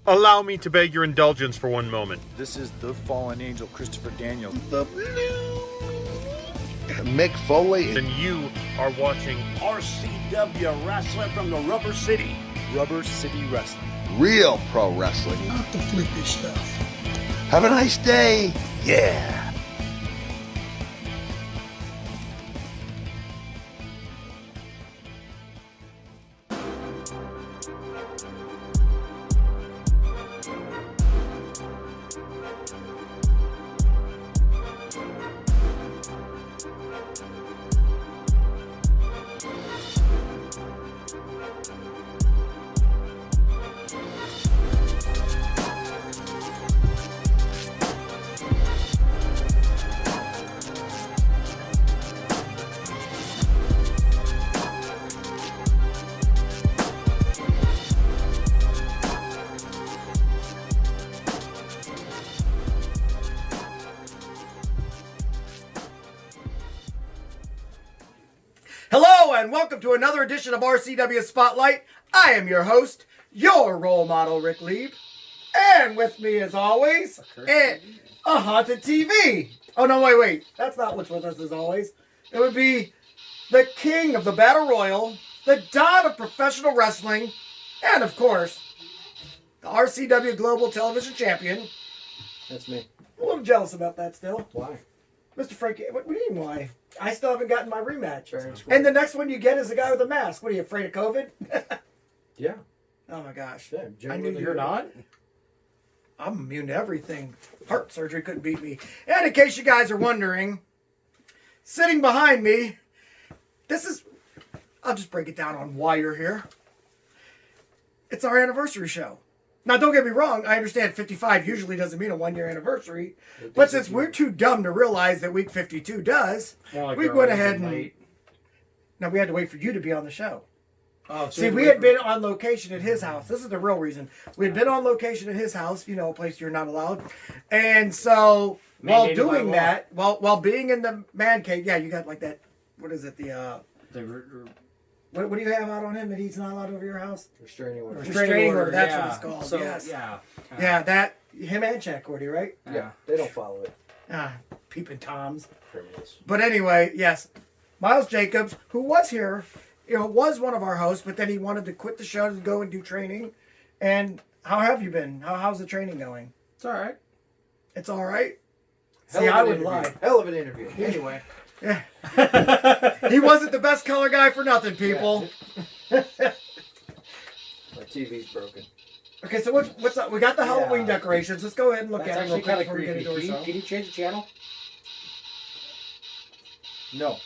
Allow me to beg your indulgence for one moment. This is the fallen angel, Christopher Daniels. The blue Mick Foley. And you are watching RCW Wrestling from the Rubber City. Rubber City Wrestling. Real pro wrestling. Not the flippy stuff. Have a nice day. Yeah. Hello and welcome to another edition of RCW Spotlight. I am your host, your role model, Ric Lieb. And with me as always, a haunted TV. Oh no, wait. That's not what's with us as always. It would be the king of the Battle Royal, the don of professional wrestling, and of course, the RCW Global Television Champion. That's me. A little jealous about that still. Why? Mr. Frankie, what do you mean why? I still haven't gotten my rematch. Fair And the next one you get is the guy with the mask. What are you, afraid of COVID? Yeah. Oh my gosh. Yeah, I knew you're not. I'm immune to everything. Heart surgery couldn't beat me. And in case you guys are wondering, sitting behind me, I'll just break it down on why you're here. It's our anniversary show. Now, don't get me wrong. I understand 55 usually doesn't mean a one-year anniversary. But since we're too dumb to realize that week 52 does, we went ahead and... Now, we had to wait for you to be on the show. Oh, See, we had been on location at his house. This is the real reason. We had been on location at his house, you know, a place you're not allowed. And so, while doing that, while being in the man cave, yeah, you got like that, what is it, what do you have out on him that he's not allowed over your house? Restraining order. Restraining order, that's what it's called, So, yes. Yeah. Yeah, that, him and Jack Cordy, right? Yeah, they don't follow it. Peeping Toms. Criminals. But anyway, yes, Miles Jacobs, who was here, was one of our hosts, but then he wanted to quit the show to go and do training. And how have you been? How's the training going? It's all right. It's all right? See, I would lie. Hell of an interview. Anyway. Yeah. He wasn't the best color guy for nothing, people. Yeah. My TV's broken. Okay, so what's up? We got the Halloween decorations. Let's go ahead and look at them real quick before we get into our show. Can you change the channel? No.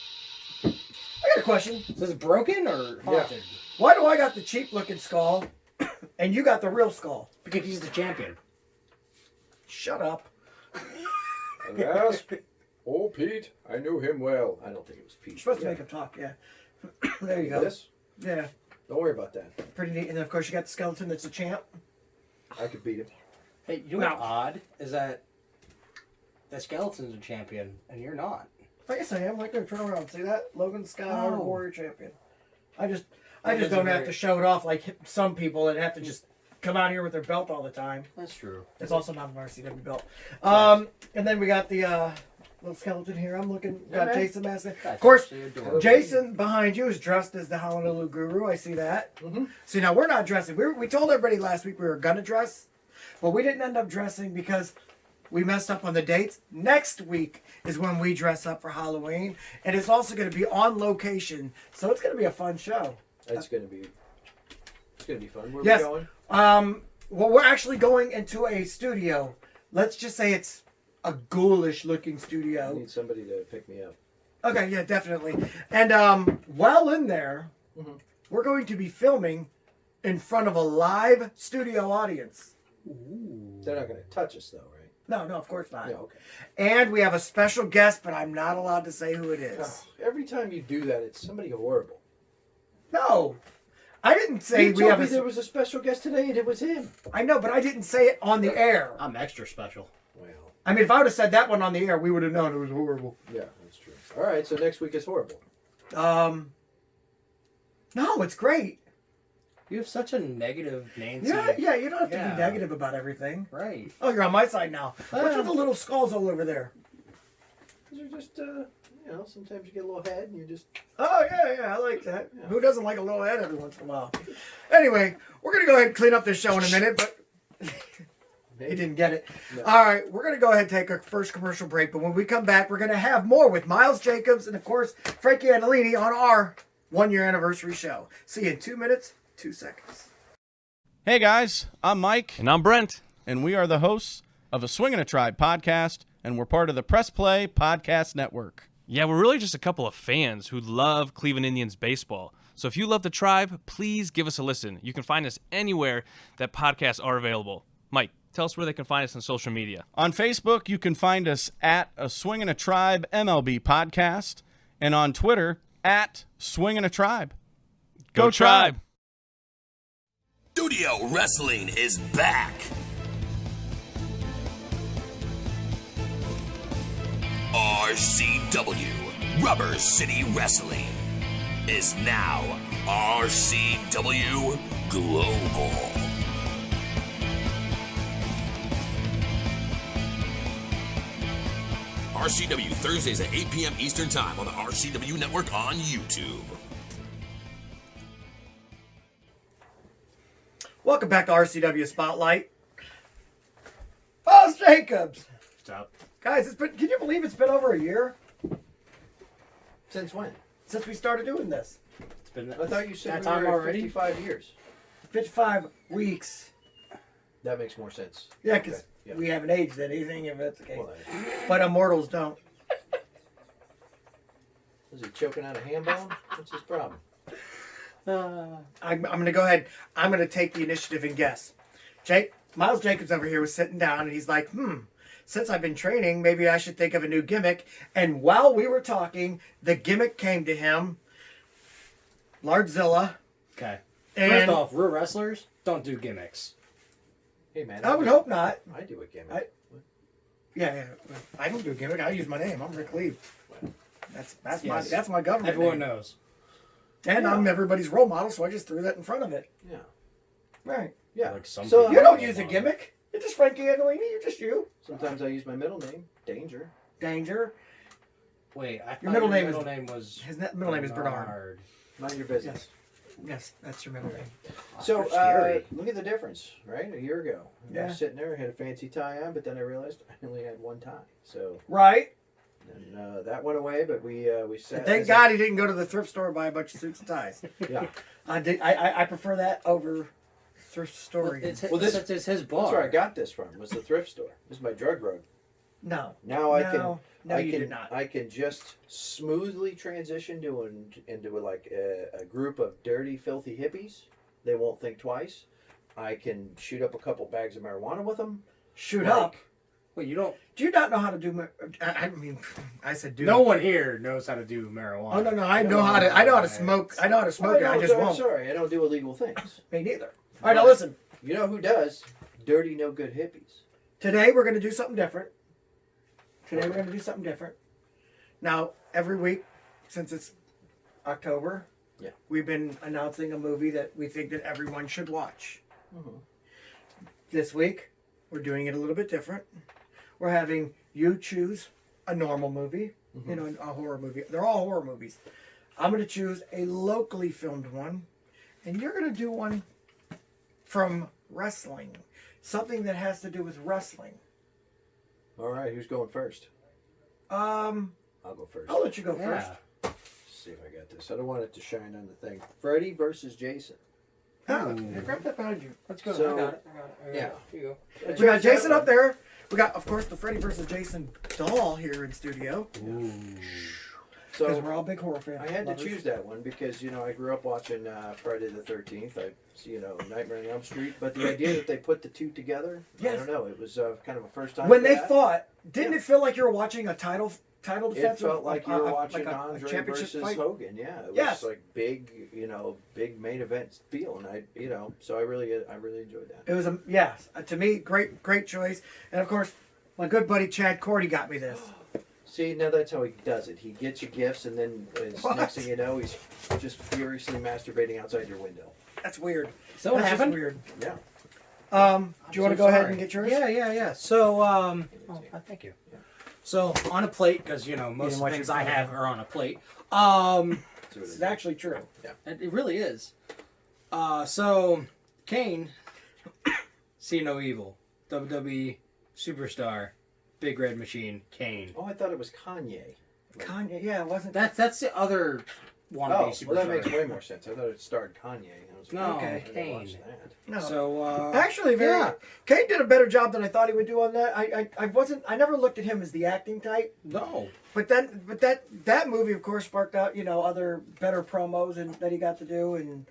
I got a question. Is this broken or haunted? Why do I got the cheap looking skull and you got the real skull? Because he's the champion. Shut up. Yes. Oh, Pete. I knew him well. I don't think it was Pete. You're supposed to make him talk, yeah. There you go. This? Yeah. Don't worry about that. Pretty neat. And then, of course, you got the skeleton that's a champ. I could beat him. Hey, you know what's odd is that skeleton's a champion and you're not. I guess I am. Like, turn around. See that? Logan Skywalker Warrior Champion. I just is don't have to show it off like some people that have to just come out here with their belt all the time. That's true. It's also not an RCW belt. And then we got the little skeleton here. I'm looking. Got Jason Massey. Of course, Jason behind you is dressed as the Honolulu Guru. I see that. Mm-hmm. See, now we're not dressing. We told everybody last week we were gonna dress, but we didn't end up dressing because we messed up on the dates. Next week is when we dress up for Halloween, and it's also going to be on location, so it's going to be a fun show. It's going to be fun. Where yes. are we going? Well, we're actually going into a studio. Let's just say it's a ghoulish looking studio. I need somebody to pick me up. Okay, yeah, definitely. And while in there, we're going to be filming in front of a live studio audience. Ooh. They're not going to touch us, though, right? No, of course not. Yeah, okay. And we have a special guest, but I'm not allowed to say who it is. Oh, every time you do that, it's somebody horrible. No. I didn't say we have there was a special guest today, and it was him. I know, but I didn't say it on the air. I'm extra special. Well, I mean, if I would have said that one on the air, we would have known it was horrible. Yeah, that's true. All right, so next week is horrible. No, it's great. You have such a negative Nancy. Yeah, you don't have to Yeah. be negative about everything. Right. Oh, you're on my side now. What's with the little skulls all over there? These are just, sometimes you get a little head and you just... Oh, yeah, I like that. Yeah. Who doesn't like a little head every once in a while? Anyway, we're going to go ahead and clean up this show in a minute, but he didn't get it. No. All right, we're going to go ahead and take our first commercial break, but when we come back, we're going to have more with Miles Jacobs and, of course, Frankie Andolini on our one-year anniversary show. See you in 2 minutes, 2 seconds. Hey guys, I'm Mike, And I'm Brent. and we are the hosts of a Swingin' a Tribe podcast, and we're part of the Press Play Podcast Network. Yeah, we're really just a couple of fans who love Cleveland Indians baseball. So if you love the Tribe, please give us a listen. You can find us anywhere that podcasts are available. Mike, tell us where they can find us on social media. On Facebook, you can find us at a Swingin' a Tribe MLB podcast, and on Twitter, at Swingin' a Tribe. Go Tribe! Studio Wrestling is back. RCW, Rubber City Wrestling, is now RCW Global. RCW Thursdays at 8 p.m. Eastern Time on the RCW Network on YouTube. Welcome back to RCW Spotlight. Miles Jacobs. Stop. Guys, can you believe it's been over a year Since when? since we started doing this? It's been I thought you said that we time were at already. 55 years. 55 weeks. That makes more sense. Yeah, because Okay, yeah. we haven't aged anything if that's the case. Well, But immortals don't. is he choking on a ham bone? What's his problem? I'm going to go ahead. I'm going to take the initiative and guess. Miles Jacobs over here was sitting down and he's like, since I've been training, maybe I should think of a new gimmick. And while we were talking, the gimmick came to him. Lardzilla. Okay. And First off, we're wrestlers. Don't do gimmicks. Hey, man. I would hope not. I do a gimmick. Yeah. I don't do a gimmick. I use my name. I'm Ric Lieb. That's Yes. my government Everyone name. knows. And I'm everybody's role model, so I just threw that in front of it. Yeah. Right. Yeah. Like some So You don't use a gimmick. You're just Frankie Andolini. You're just you. sometimes I use my middle name, Danger. Danger. Wait, I thought Your middle name was His middle name is Bernard. Mind your business. Yes, that's your middle name. So, You're scary. look at the difference, right? A year ago. I Yeah. was sitting there, had a fancy tie on, but then I realized I only had one tie. So, Right. and that went away, but we sat. Thank as God he didn't go to the thrift store and buy a bunch of suits and ties. Yeah. I prefer that over thrift store. It's This- his bar. That's where I got this from. Was the thrift store. This is my drug rug. No. Now I can. No, I you can, did not. I can just smoothly transition into like a group of dirty, filthy hippies. They won't think twice. I can shoot up a couple bags of marijuana with them. Shoot Like, up. Wait, you don't. Do you not know how to do? I mean, I said do. No one here knows how to do marijuana. Oh no, I know how to. I know how to smoke. I know how to smoke it. I just I'm won't. sorry, I don't do illegal things. Me neither. All right, now listen. You know who does? Dirty, no good hippies. Today we're going to do something different. Now, every week since it's October, Yeah. we've been announcing a movie that we think that everyone should watch. Mhm. This week, we're doing it a little bit different. We're having you choose a normal movie, a horror movie. They're all horror movies. I'm going to choose a locally filmed one, and you're going to do one from wrestling. Something that has to do with wrestling. All right, who's going first? I'll I'll go first. let you go first. Yeah. Let's see if I got this. I don't want it to shine on the thing. Freddy versus Jason. Oh, grab that behind you. Let's go. So- I got it. Yeah. Here you go. We got Jason up there. We got, of course, the Freddy versus Jason doll here in studio. Because So we're all big horror fans. I had to lovers. choose that one because I grew up watching Friday the 13th. Nightmare on Elm Street. But the idea that they put the two together, I Yes. don't know. It was kind of a first time. When for they that. fought, didn't it feel like you were watching a title It defense? felt like you were watching like a Andre championship versus fight? Hogan. Yeah, it Yes. was like big, big main event feel, and so I really enjoyed that. It was to me, great choice. And of course, my good buddy Chad Cordy got me this. See, now that's how he does it. He gets you gifts, and then What? next thing you know, he's just furiously masturbating outside your window. That's weird. So what That's just happened? weird. Yeah. Do you want to go ahead and get yours? Yeah. So, thank you. So, on a plate, because, most of the want things your I phone. have are on a plate. This is actually true. It really is. So, Kane, See No Evil, WWE Superstar, Big Red Machine, Kane. Oh, I thought it was Kanye. Kanye, yeah, it wasn't. That's the other wannabe superstar. Well, that makes way more sense. I thought it starred Kanye. I was No, okay, I didn't Kane. watch that. No. So, Actually, Kane did a better job than I thought he would do on that. I never looked at him as the acting type. no. But that movie, of course, sparked out other better promos and that he got to do, and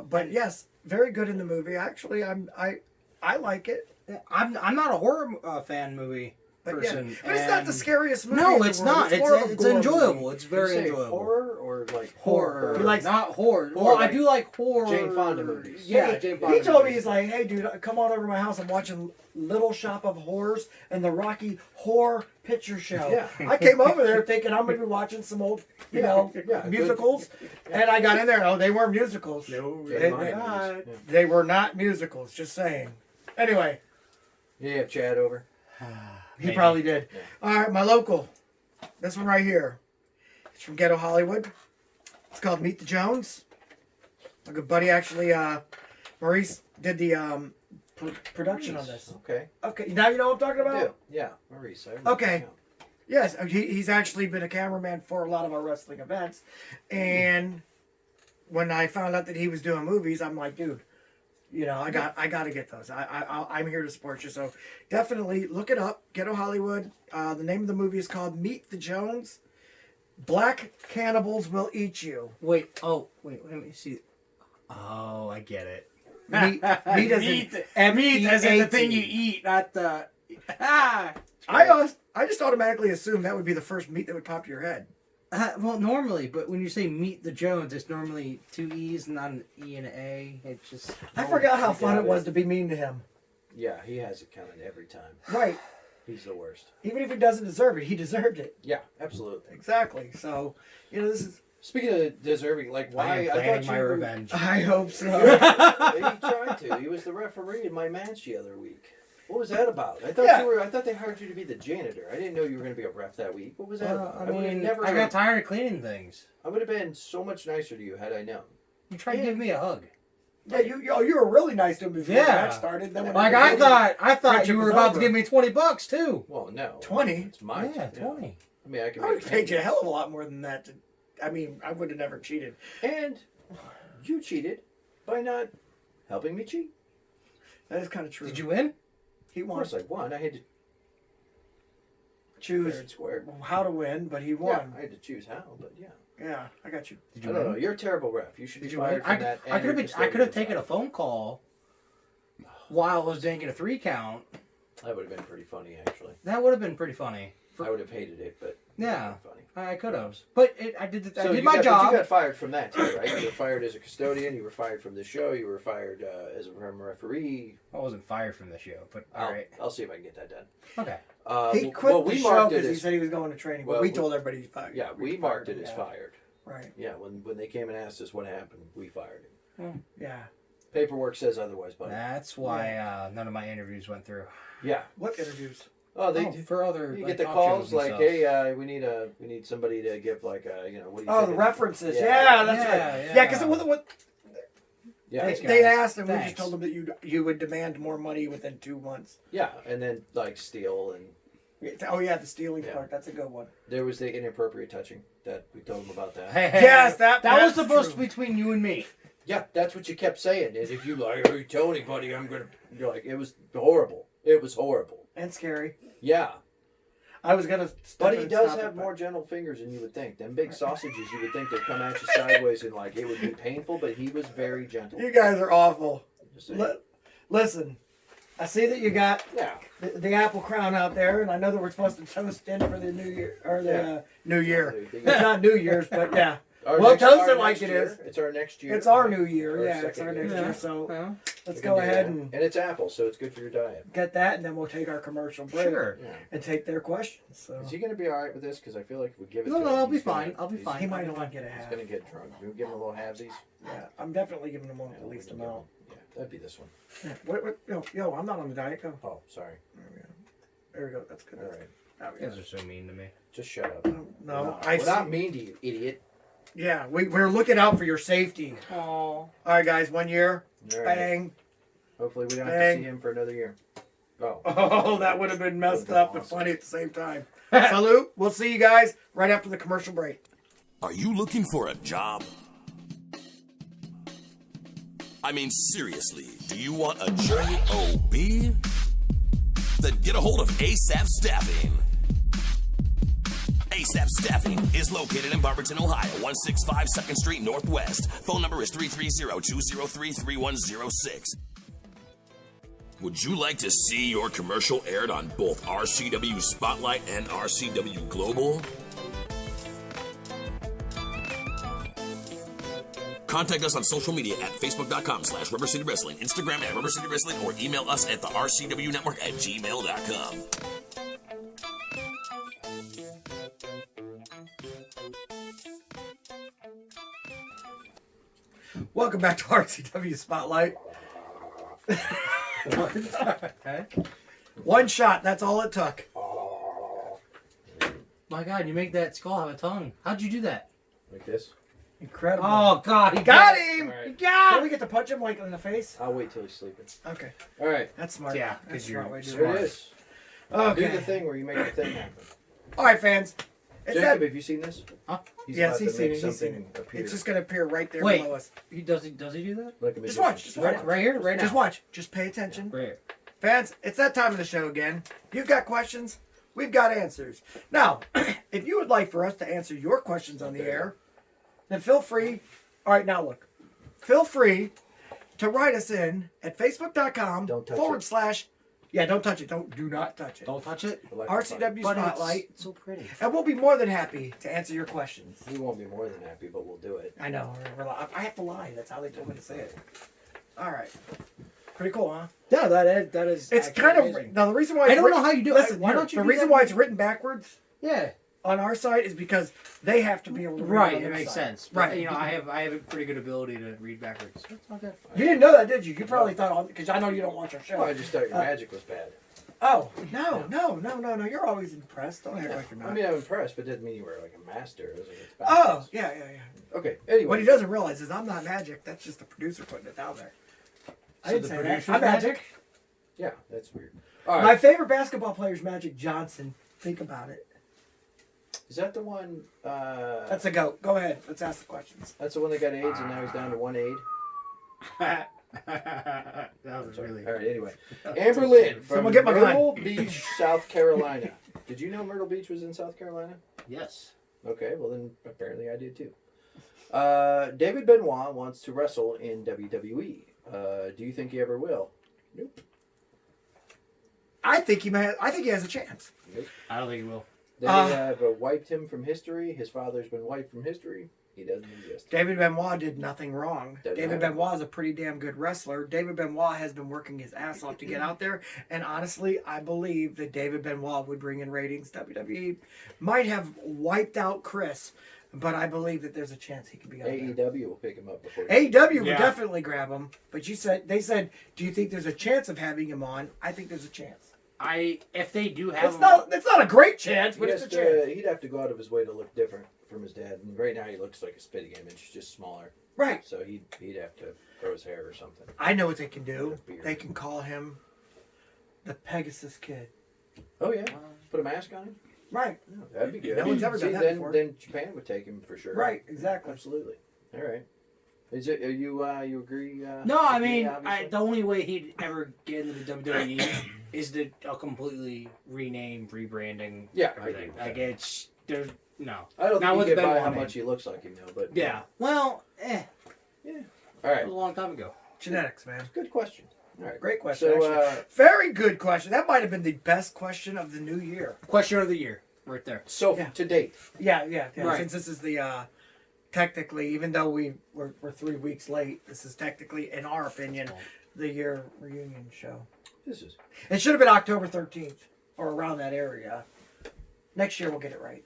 But yes, very good in the movie. Actually, I like it. I'm not a horror fan movie But person. but it's not the scariest movie. No, in the it's world. not. more of a It's gore enjoyable. movie. It's very You say enjoyable. Horror or like Horror. He likes- not horror. Or Well, like I do like horror. Jane Fonda movies. Yeah, He- Jane Fonda He told me, movies. he's like, hey, dude, come on over to my house. I'm watching Little Shop of Horrors and the Rocky Horror Picture Show. Yeah. I came over there thinking I'm going to be watching some old, Yeah, musicals. And I got in there. Oh, they weren't musicals. No, They were not musicals, just saying. Anyway, You have Chad over. he probably did. All right, my local. This one right here. It's from Ghetto Hollywood. It's called Meet the Jones. My good buddy, actually, Maurice did the production on this. Okay. Okay, now you know what I'm talking I about? do. Yeah, Maurice. I remember Okay. him. Yes, he's actually been a cameraman for a lot of our wrestling events. And when I found out that he was doing movies, I'm like, dude, I got to get those. I'm here to support you. So definitely look it up. Ghetto Hollywood. The name of the movie is called Meet the Jones. Black Cannibals Will Eat You. Wait, let me see. Oh, I get it. Meat as in meat as in the M-E-A-T. thing you eat, not the. I just automatically assumed that would be the first meat that would pop to your head. Well, normally, but when you say Meet the Jones, it's normally two E's, not an E and an A. It's just. I forgot how fun it was to be mean to him. Yeah, he has it coming every time. Right. He's the worst. Even if he doesn't deserve it, he deserved it. Yeah, absolutely. Exactly. So, this is. Speaking of deserving, like why I am planning my you were- revenge. I hope so. He tried to. He was the referee in my match the other week. What was that about? I thought I thought they hired you to be the janitor. I didn't know you were going to be a ref that week. What was that about? I mean, I got tired of cleaning things. I would have been so much nicer to you had I known. You tried to give me a hug. Yeah, you were really nice to him before the match started. Then when Like I thought friendship you were was about over. to give me $20 too. Well, no. 20? It's my Yeah, turn, 20. I mean, I can I would make have paid you a hell of a lot more than that. I would have never cheated. And you cheated by not helping me cheat. That is kind of true. Did you win? He Of won. course I won. I had to Choose fair and square. how to win, but he Yeah, won. I had to choose how, but yeah. Yeah, I got you. Did I you don't win? know. You're a terrible ref. You should be Did you fired win? from that. I could have taken a phone call while I was making a 3 count. That would have been pretty funny, actually. That would have been pretty funny. I would have hated it, but Yeah. funny. I could have, but I did So my but job. you got fired from that too, right? You were fired as a custodian. You were fired from the show. You were fired as a referee. I wasn't fired from the show, but all right. I'll see if I can get that done. Okay. He quit well, the we show marked it because he as said he was going to training, but well, we told everybody he's fired. yeah. We marked it as fired. Right. Yeah. When they came and asked us what happened, we fired him. Yeah. Paperwork says otherwise, buddy. That's why none of my interviews went through. Yeah. What interviews? Oh, they for other. you like, get the talk calls shows and like, stuff. hey, we need somebody to give like what do you Oh, think? the references. Yeah. Yeah, that's Yeah, right. yeah. Yeah, because what Yeah. Thanks, they guys. asked, and we just Thanks. told them that you would demand more money within 2 months. Yeah, and then like steal and Oh yeah, the stealing Yeah. part. That's a good one. there was the inappropriate touching that we told them about that. Hey, Yes, that was that's supposed true. to be between you and me. Yeah, that's what you kept saying. Is if you like, hey, tell anybody, I'm gonna. You're like, it was horrible. It was horrible. And scary. Yeah, I was gonna. but he does have more gentle fingers than you would think. Them big sausages, you would think they'd come at you sideways and like it would be painful, but he was very gentle. You guys are awful. Just saying. Listen, I see that you got Yeah, the apple crown out there, and I know that we're supposed to toast in for the new year or the Yeah. New Year. The- It's not New Year's, but yeah. Well, tells it like it is. It's our next year. It's our new year. Yeah, it's second our next year. year. So let's We go can do ahead that. and it's apple, so it's good for your diet. get that, and then we'll take our commercial break Sure. and take their questions. So Is he going to be all right with this? Because I feel like if we give it No, to no, him, I'll be he's gonna- fine. I'll be he's- fine. he might only get a He's half. going to get drunk. We give him a little halvesies. Yeah, I'm definitely giving them one at least amount. Yeah, that'd be this one. Yeah. What, yo, I'm not on the diet. Go. Oh, sorry. There we go. That's good. All right. You guys are so mean to me. Just shut up. No, We're not mean to you, idiot. Yeah, we're looking out for your safety. Oh. All right, guys. 1 year. All right. Bang. Hopefully we don't have Bang. to see him for another year. Oh. Oh, that would have been messed That up would've and been funny at the same time. Salute. We'll see you guys right after the commercial break. Are you looking for a job? I mean, seriously, do you want a job? Then get a hold of ASAP Staffing. ASAP Staffing is located in Barberton, Ohio, 165 2nd Street Northwest. Phone number is 330-203-3106. Would you like to see your commercial aired on both RCW Spotlight and RCW Global? Contact us on social media at facebook.com/Rubber City Wrestling, Instagram at Rubber City Wrestling, or email us at the RCW Network at gmail.com. Welcome back to RCW Spotlight. One shot. That's all it took. My God, you make that skull have a tongue. How'd you do that? Like this? Incredible. Oh God, he got him. All right. He got. Can we get to punch him like in the face? I'll wait till he's sleeping. Okay. All right. That's smart. Yeah, that's 'cause you're smart way to do There it. it is. Okay. Do the thing where you make the thing happen. All right, fans. It's Jacob, that- have you seen this? Huh? He's yes, about he's to seen make it. He's seen something it. appear. It's just gonna appear right there Wait. below us. Does he do that? Like a Just magician. watch. Just watch. Right here, right now. Just watch. Just pay attention. Right here. Fans, it's that time of the show again. You've got questions. We've got answers. Now, if you would like for us to answer your questions on the air, then feel free. All right, now look. Feel free to write us in at facebook.com Don't touch / yeah, don't touch it. Do not touch it. Don't touch it. RCW But Spotlight. it's so pretty. And we'll be more than happy to answer your questions. We won't be more than happy, but we'll do it. I know. I have to lie. That's how they told me to say it. All right. Pretty cool, huh? Yeah, that is. It's actually kind of amazing. now the reason why I it's don't written- know how you do it. Listen, Why don't you the do reason that? why it's written backwards Yeah. on our side is because they have to be able to read Right, on it their makes side. sense. But, Right. You know, I have a pretty good ability to read backwards. So it's not that. You didn't know that, did you? You probably thought because I know you don't watch our show. Oh, I just thought your magic was bad. Oh no. You're always impressed. Don't act like you're not. I mean, I'm impressed, but it doesn't mean you were like a master. It was like it's Oh backwards. yeah. Okay. Anyway. What he doesn't realize is I'm not magic. That's just the producer putting it down there. I So didn't the say that. producer's I'm magic. Yeah, that's weird. All right. My favorite basketball player is Magic Johnson. Think about it. Is that the one? That's a goat. Go ahead. Let's ask the questions. That's the one that got AIDS and now he's down to 1 aid. That was really. All right. Anyway, Amber Lynn from Someone get my gun. Myrtle Beach, South Carolina. Did you know Myrtle Beach was in South Carolina? Yes. Okay. Well, then apparently I did too. David Benoit wants to wrestle in WWE. Do you think he ever will? Nope. I think he has a chance. Nope. I don't think he will. They have wiped him from history. His father's been wiped from history. He doesn't exist. David Benoit did nothing wrong. Doesn't David matter. Benoit is a pretty damn good wrestler. David Benoit has been working his ass off to get out there. And honestly, I believe that David Benoit would bring in ratings. WWE might have wiped out Chris, but I believe that there's a chance he could be out there. AEW will pick him up before. AEW would Yeah. definitely grab him. But they said, do you think there's a chance of having him on? I think there's a chance. If they do have It's not a great chance, but He it's a has chance. he'd have to go out of his way to look different from his dad. And right now he looks like a spitting image, just smaller. Right. So he'd have to grow his hair or something. I know what they can do. A beard. They can call him the Pegasus Kid. Oh yeah. Put a mask on him. Right. No, that'd be good. No one's ever done that then, before. Then Japan would take him for sure. Right, exactly. Absolutely. All right. Is it? Are you? You agree? No, I with me, mean, obviously? the only way he'd ever get into the WWE is to completely rename, rebranding. Yeah, I everything. agree with Like that. it's there's no. I don't Not think with you get by Benoit how name. much he looks like him, though. But Yeah. Well, Yeah. All it right. was a long time ago. Genetics, man. Good question. All right. Great question. So, actually. Very good question. That might have been the best question of the new year. Question of the year, right there. So Yeah. to date, Yeah. Right. Since this is the technically, even though we're 3 weeks late, this is technically, in our opinion, the year reunion show. This is. It should have been October 13th or around that area. Next year we'll get it right.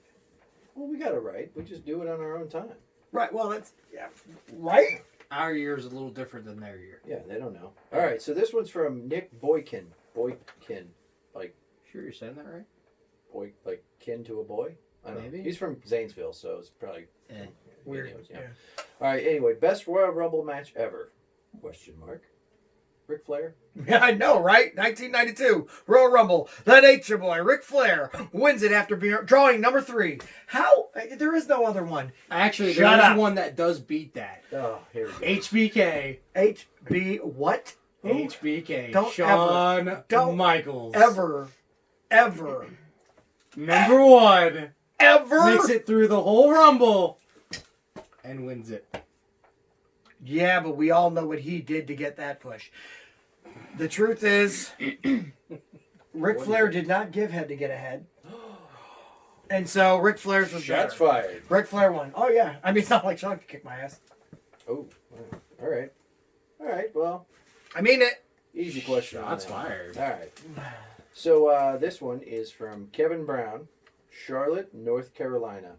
Well, we got it right. We just do it on our own time. Right. Well, that's right. Our year is a little different than their year. Yeah, they don't know. All right, so this one's from Nick Boykin. Boykin, like Sure, you're saying that right? boy, like kin to a boy. I don't know. Maybe. He's from Zanesville, so it's probably Weird. anyways, Yeah. All right. Anyway, best Royal Rumble match ever? Question mark. Ric Flair. Yeah, I know, right? 1992 Royal Rumble. The Nature Boy, Ric Flair, wins it after drawing number 3. How? There is no other one. Actually, Shut there is up. one that does beat that. Oh, here we go. HBK. HB what? Who? HBK. Don't Shawn ever, don't Michaels. Ever. Number 1. Ever. Makes it through the whole Rumble. And wins it. Yeah, but we all know what he did to get that push. The truth is, Ric Flair did not give head to get ahead. And so Ric Flair's was Shots better. fired. Ric Flair won. Oh, yeah. I mean, it's not like Shawn could kick my ass. Oh, all right. All right, well. I mean it. Easy question. Shots fired. All right. So this one is from Kevin Brown, Charlotte, North Carolina.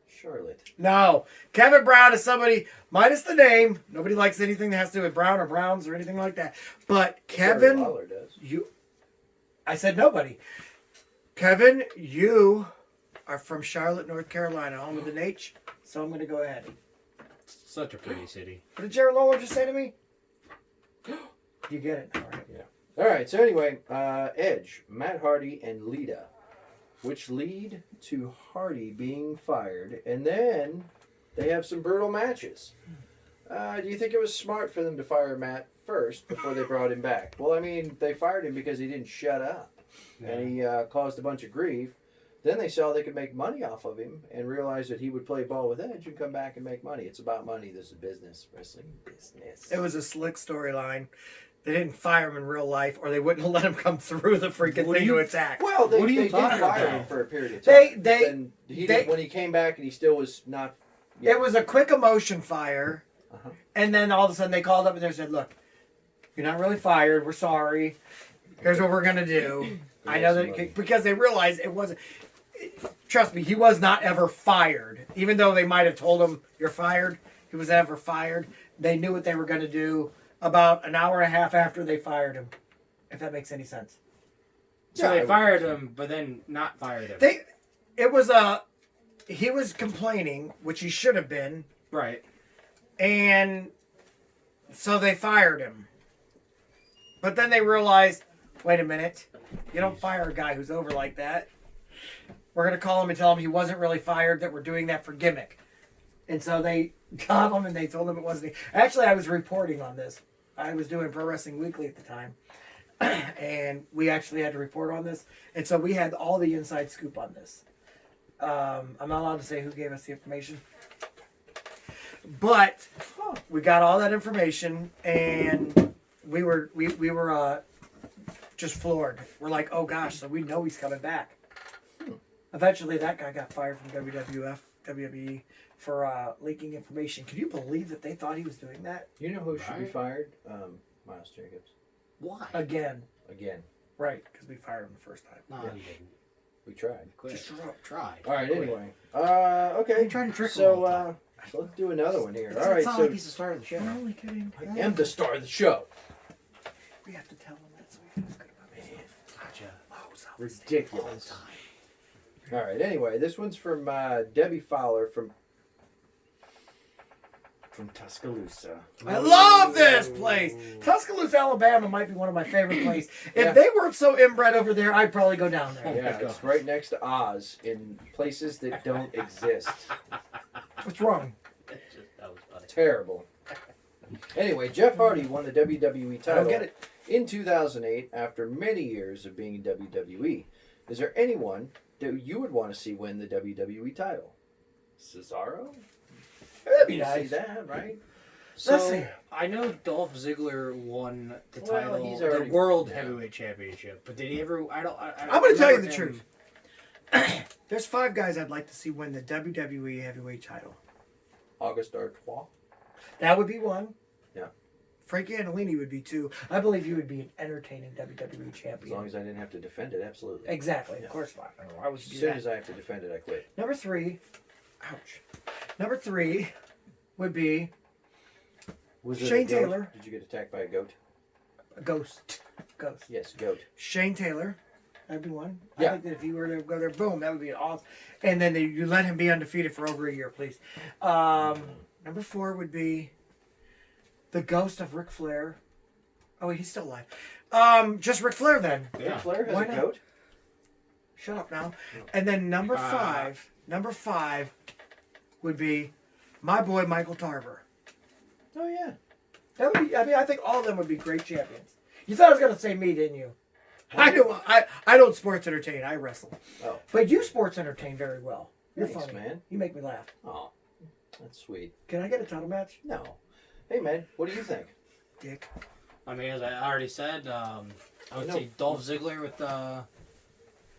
Charlotte. No. Kevin Brown is somebody, minus the name. Nobody likes anything that has to do with Brown or Browns or anything like that. But Kevin, Lawler does. I said nobody. Kevin, you are from Charlotte, North Carolina, home of the H. So I'm going to go ahead. Such a pretty city. What did Jared Lawler just say to me? You get it. All right. Yeah. All right. So anyway, Edge, Matt Hardy, and Lita, which lead to Hardy being fired, and then they have some brutal matches. Do you think it was smart for them to fire Matt first before they brought him back? Well, I mean, they fired him because he didn't shut up, and he caused a bunch of grief. Then they saw they could make money off of him and realized that he would play ball with Edge and come back and make money. It's about money. This is business. Wrestling business. It was a slick storyline. They didn't fire him in real life, or they wouldn't let him come through the freaking thing to attack. Well, they did fire him for a period of time. Then when he came back and he still was not... Yeah. It was a quick emotion fire, and then all of a sudden they called up and they said, look, you're not really fired. We're sorry. Here's what we're going to do. I know that because they realized it wasn't... Trust me, he was not ever fired. Even though they might have told him, you're fired, he was never fired. They knew what they were going to do about an hour and a half after they fired him, if that makes any sense. So they fired him, but then not fired him. He was complaining, which he should have been. Right. And so they fired him. But then they realized, wait a minute, you don't fire a guy who's over like that. We're going to call him and tell him he wasn't really fired, that we're doing that for gimmick. And so they got him and they told him it wasn't. Actually, I was reporting on this. I was doing Pro Wrestling Weekly at the time. And we actually had to report on this. And so we had all the inside scoop on this. I'm not allowed to say who gave us the information. But we got all that information and we were just floored. We're like, oh gosh, so we know he's coming back. Eventually, that guy got fired from WWE for leaking information. Can you believe that they thought he was doing that? You know who should be fired? Miles Jacobs. Why? Again. Right, because we fired him the first time. No, you didn't. We tried. Just tried. All right, anyway. Okay. I'm trying to trick him. So let's do another one here. All right, It's not so like he's the star of the show. I'm only kidding. I am the star of the show. We have to tell him that so he feels good about it. Gotcha. Ridiculous. All right. Anyway, this one's from Debbie Fowler from Tuscaloosa. I love this place. Tuscaloosa, Alabama might be one of my favorite places. If they weren't so inbred over there, I'd probably go down there. Yeah, it's right next to Oz in places that don't exist. What's wrong? That was funny. Terrible. Anyway, Jeff Hardy won the WWE title I don't get it. in 2008 after many years of being in WWE. Is there anyone that you would want to see win the WWE title? Cesaro? That'd be You nice. see that, right? Let's see. I know Dolph Ziggler won the Well, title, he's the already- World yeah. Heavyweight Championship, but did he ever? I'm going to tell you the remember truth. There's 5 guys I'd like to see win the WWE Heavyweight title. August Artois. That would be one. Yeah. Frankie Andolini would be two. I believe you would be an entertaining WWE As champion. long as I didn't have to defend it, absolutely. Exactly. Of course not. I would As do soon that. as I have to defend it, I quit. Number 3. Ouch. Number 3 would be Was it Shane a goat? Taylor. Did you get attacked by a goat? a Ghost. Ghost. Yes, goat. Shane Taylor. That'd be one. Yeah. I think that if you were to go there, boom, that would be awesome. And then you let him be undefeated for over a year, please. Number 4 would be the ghost of Ric Flair. Oh, wait, he's still alive. Just Ric Flair then. Ric Flair has Why a not? goat? Shut up now. And then number 5 would be my boy Michael Tarver. Oh, yeah. That would be, I mean, I think all of them would be great champions. You thought I was going to say me, didn't you? I don't sports entertain. I wrestle. Oh. But you sports entertain very well. You're Thanks, funny, man. You make me laugh. Oh, that's sweet. Can I get a title match? No. Hey, man, what do you think? Dick. I mean, as I already said, I would say Dolph Ziggler with the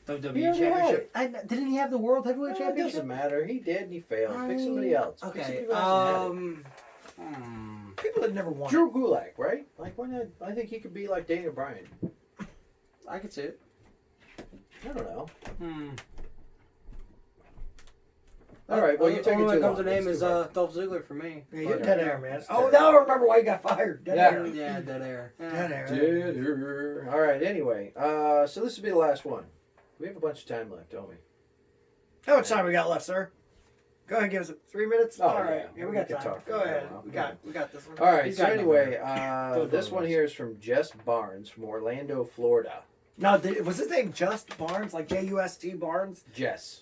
WWE He already had Championship. Didn't he have the World Heavyweight It Championship? doesn't matter. He did and he failed. Pick somebody else. Pick Okay. somebody else and had it. People that never won. Drew Gulak, right? Like, why not? I think he could be like Daniel Bryan. I could see it. I don't know. Hmm. All right, well, you're taking only too one comes long. to name That's is too hard. Dolph Ziggler for me. Yeah, you're Okay. dead air, man. It's Oh, dead now I remember why you got fired. Dead air. Yeah, dead air. Yeah. Dead air. Dead air. All right, anyway. So this will be the last one. We have a bunch of time left, don't we? How much time we got left, sir? Go ahead and give us 3 minutes. Oh, All right. yeah. Yeah, we We got can time. talk Go for a ahead. while. We got this one. All right, He's so got anyway, nothing. this one here is from Jess Barnes from Orlando, Florida. Now, was his name Just Barnes, like J-U-S-T Barnes? Jess.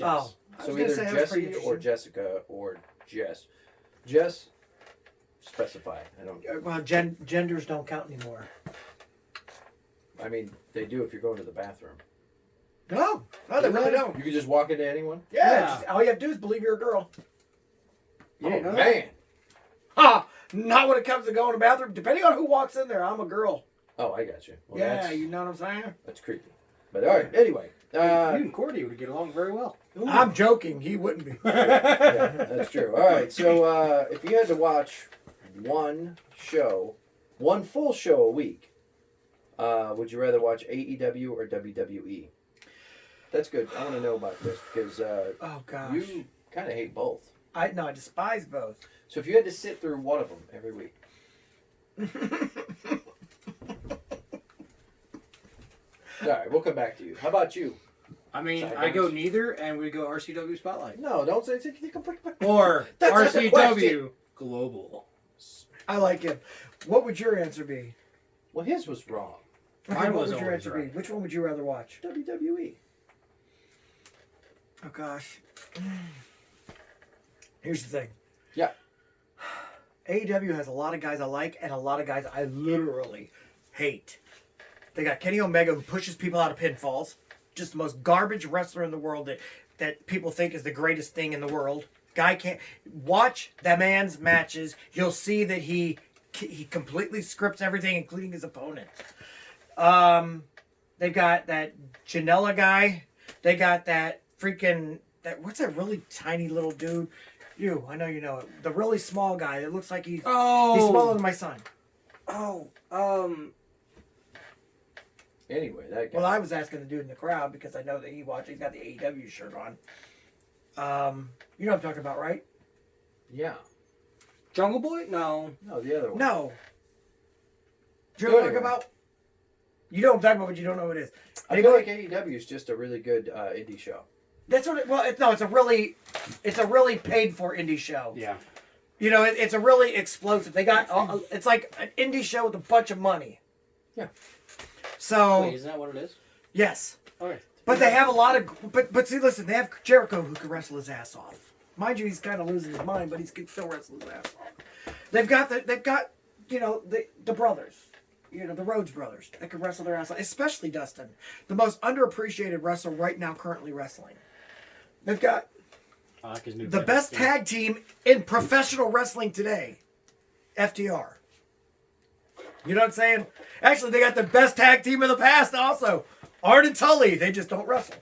Oh, I was So gonna either say that was pretty Jesse or interesting. Jessica or Jess. Jess, specify. I don't. Well, genders don't count anymore. I mean, they do if you're going to the bathroom. No, they really don't. You can just walk into anyone. Yeah, just, all you have to do is believe you're a girl. Oh know that? man. Ha! Not when it comes to going to the bathroom. Depending on who walks in there, I'm a girl. Oh, I got you. Well, Yeah, you know what I'm saying? That's creepy. But all right. Anyway, You and Cordy would get along very well. I'm joking. He wouldn't be. yeah, that's true. All right. So if you had to watch one full show a week, would you rather watch AEW or WWE? That's good. I want to know about this because Oh gosh. you kind of hate both. I despise both. So if you had to sit through one of them every week. All right, we'll come back to you. How about you? I mean, Sorry, I go guys. neither, and we go RCW Spotlight. No, don't say Or That's not the RCW question. Global. I like him. What would your answer be? Well, his was wrong. Okay, Mine what was would your always answer be? right. Which one would you rather watch? WWE. Oh gosh. Here's the thing. Yeah. AEW has a lot of guys I like and a lot of guys I literally hate. They got Kenny Omega who pushes people out of pinfalls. Just the most garbage wrestler in the world that people think is the greatest thing in the world. Guy can't watch that man's matches. You'll see that he completely scripts everything, including his opponent. They've got that Janela guy. They got that what's that really tiny little dude? I know you know it. The really small guy that looks like he's smaller than my son. Anyway, that guy. Well, I was asking the dude in the crowd because I know that he's got the AEW shirt on. You know what I'm talking about, right? Yeah. Jungle Boy? No. No, the other one. No. Do you know what I'm talking about? You know what I'm talking about, but you don't know what it is. I feel like AEW is just a really good indie show. That's what it's a really paid for indie show. Yeah. You know, it's a really explosive. They got it's like an indie show with a bunch of money. Yeah. So Wait, isn't that what it is? yes. Okay. But they have a lot of but see, listen, they have Jericho who can wrestle his ass off. Mind you, he's kind of losing his mind, but he can still wrestle his ass off. They've got the brothers, the Rhodes brothers that can wrestle their ass off, especially Dustin, the most underappreciated wrestler right now currently wrestling. They've got I like his new the gimmick, best too. tag team in professional wrestling today, FTR. You know what I'm saying? Actually, they got the best tag team in the past also. Arn and Tully. They just don't wrestle.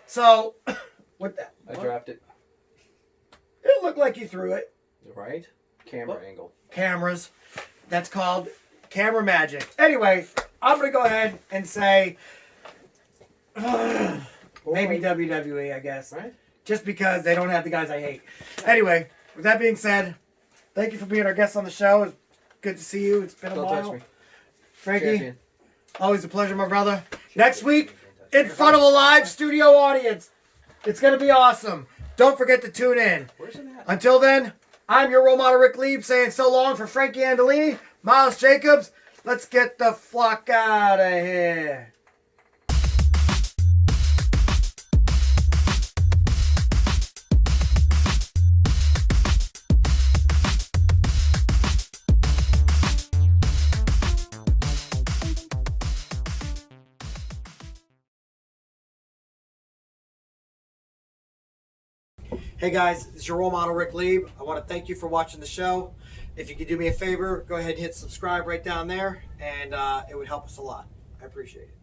So, with that. I dropped it. It looked like you threw it. Right? Camera angle. Cameras. That's called camera magic. Anyway, I'm going to go ahead and say maybe WWE, I guess. Right? Just because they don't have the guys I hate. Anyway, with that being said, thank you for being our guest on the show. It's good to see you. It's been a Don't while. touch me. Frankie, Champion. always a pleasure, my brother. Next week, in front of a live studio audience. It's going to be awesome. Don't forget to tune in. Where's it at? Until then, I'm your role model, Ric Lieb, saying so long for Frankie Andolini, Miles Jacobs. Let's get the flock out of here. Hey guys, it's your role model, Ric Lieb. I want to thank you for watching the show. If you could do me a favor, go ahead and hit subscribe right down there, and it would help us a lot. I appreciate it.